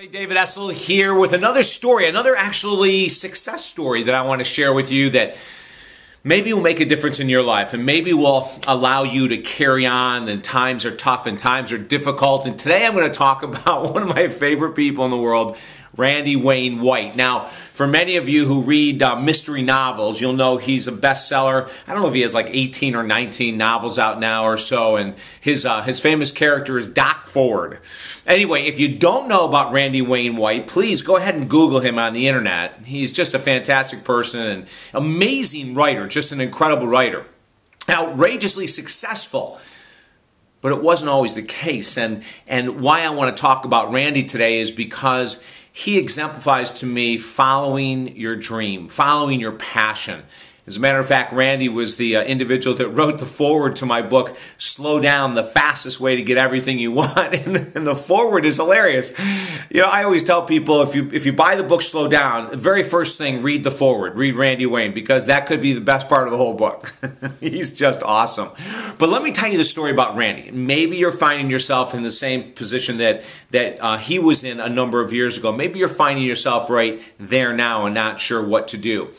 Everybody, David Essel here with another story, another actually success story that I want to share with you that maybe will make a difference in your life and maybe will allow you to carry on when times are tough and times are difficult. And today I'm going to talk about one of my favorite people in the world, Randy Wayne White. Now, for many of you who read mystery novels, you'll know he's a bestseller. I don't know if he has like 18 or 19 novels out now or so, and his famous character is Doc Ford. Anyway, if you don't know about Randy Wayne White, please go ahead and Google him on the internet. He's just a fantastic person and amazing writer, just an incredible writer. Outrageously successful. But it wasn't always the case. And why I want to talk about Randy today is because he exemplifies to me following your dream, following your passion. As a matter of fact, Randy was the individual that wrote the foreword to my book, Slow Down, the Fastest Way to Get Everything You Want. And the foreword is hilarious. You know, I always tell people, if you buy the book Slow Down, the very first thing, read the foreword, read Randy Wayne, because that could be the best part of the whole book. He's just awesome. But let me tell you the story about Randy. Maybe you're finding yourself in the same position that he was in a number of years ago. Maybe you're finding yourself right there now and not sure what to do.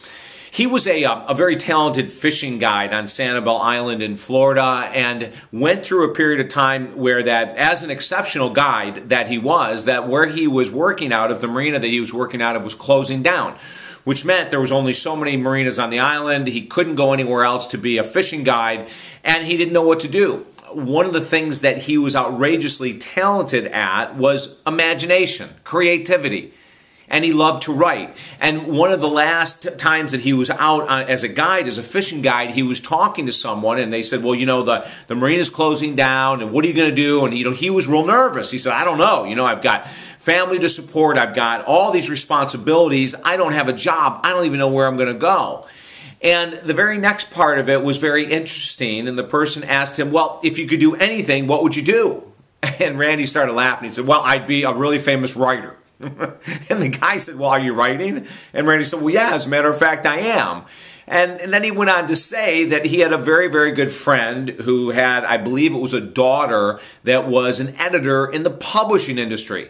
He was a very talented fishing guide on Sanibel Island in Florida and went through a period of time where that, as an exceptional guide that he was, that where he was working out of, the marina that he was working out of was closing down, which meant there was only so many marinas on the island. He couldn't go anywhere else to be a fishing guide, and he didn't know what to do. One of the things that he was outrageously talented at was imagination, creativity. And he loved to write. And one of the last times that he was out as a guide, as a fishing guide, he was talking to someone and they said, well, you know, the marina's closing down and what are you going to do? And, you know, he was real nervous. He said, I don't know. You know, I've got family to support. I've got all these responsibilities. I don't have a job. I don't even know where I'm going to go. And the very next part of it was very interesting. And the person asked him, well, if you could do anything, what would you do? And Randy started laughing. He said, well, I'd be a really famous writer. And the guy said, well, are you writing? And Randy said, well, yeah, as a matter of fact, I am. And then he went on to say that he had a very, very good friend who had, I believe it was a daughter that was an editor in the publishing industry.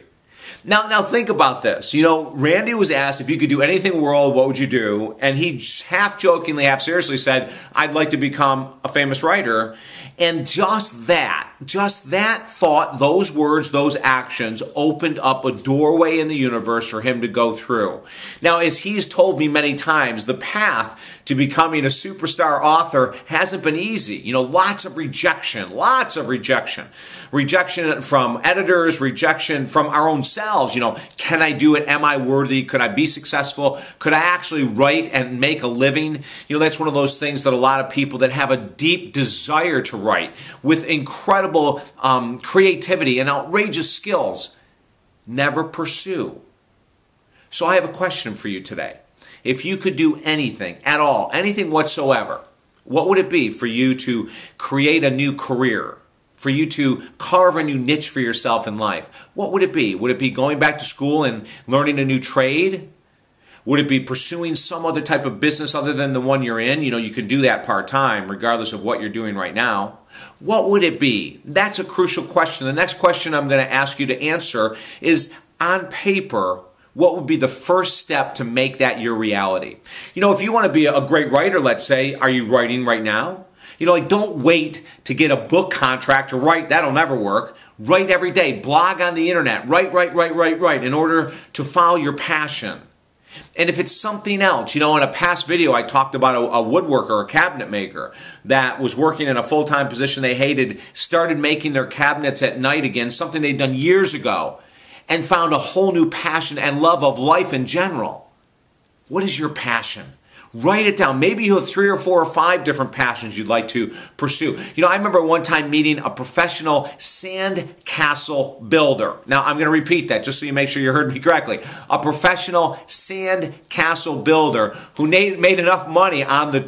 Now think about this. You know, Randy was asked if you could do anything in the world, what would you do? And he half jokingly, half seriously said, I'd like to become a famous writer. And just that thought, those words, those actions opened up a doorway in the universe for him to go through. Now, as he's told me many times, the path to becoming a superstar author hasn't been easy. You know, lots of rejection. Rejection from editors, rejection from our own selves. You know, can I do it? Am I worthy? Could I be successful? Could I actually write and make a living? You know, that's one of those things that a lot of people that have a deep desire to write with incredible creativity and outrageous skills never pursue. So I have a question for you today. If you could do anything at all, anything whatsoever, what would it be for you to create a new career? For you to carve a new niche for yourself in life? What would it be? Would it be going back to school and learning a new trade? Would it be pursuing some other type of business other than the one you're in? You know, you could do that part-time regardless of what you're doing right now. What would it be? That's a crucial question. The next question I'm going to ask you to answer is, on paper, what would be the first step to make that your reality? You know, if you want to be a great writer, let's say, are you writing right now? You know, like, don't wait to get a book contract to write. That'll never work. Write every day. Blog on the internet. Write in order to follow your passion. And if it's something else, you know, in a past video I talked about a woodworker, a cabinet maker that was working in a full-time position they hated, started making their cabinets at night again, something they'd done years ago, and found a whole new passion and love of life in general. What is your passion? Write it down. Maybe you have 3 or 4 or 5 different passions you'd like to pursue. You know, I remember one time meeting a professional sand castle builder. Now, I'm going to repeat that just so you make sure you heard me correctly. A professional sand castle builder who made enough money on the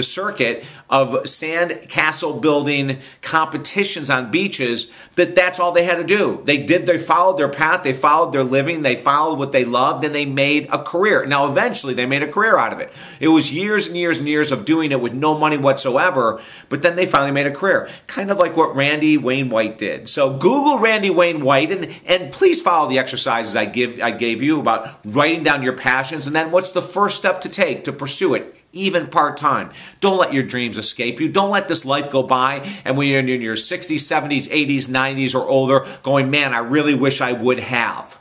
circuit of sand castle building competitions on beaches that's all they had to do. They followed their path, they followed their living, they followed what they loved, and they made a career. Now, eventually, they made a career out of it. It was years and years and years of doing it with no money whatsoever, but then they finally made a career. Kind of like what Randy Wayne White did. So Google Randy Wayne White, and please follow the exercises I gave you about writing down your passions, and then what's the first step to take to pursue it, even part-time. Don't let your dreams escape you. Don't let this life go by, and when you're in your 60s, 70s, 80s, 90s, or older, going, man, I really wish I would have.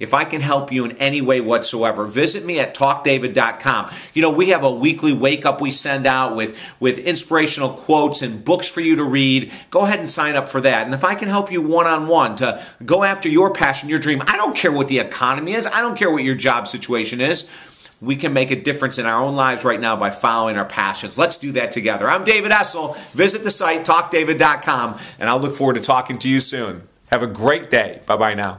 If I can help you in any way whatsoever, visit me at talkdavid.com. You know, we have a weekly wake-up we send out with inspirational quotes and books for you to read. Go ahead and sign up for that. And if I can help you one-on-one to go after your passion, your dream, I don't care what the economy is. I don't care what your job situation is. We can make a difference in our own lives right now by following our passions. Let's do that together. I'm David Essel. Visit the site, talkdavid.com, and I'll look forward to talking to you soon. Have a great day. Bye-bye now.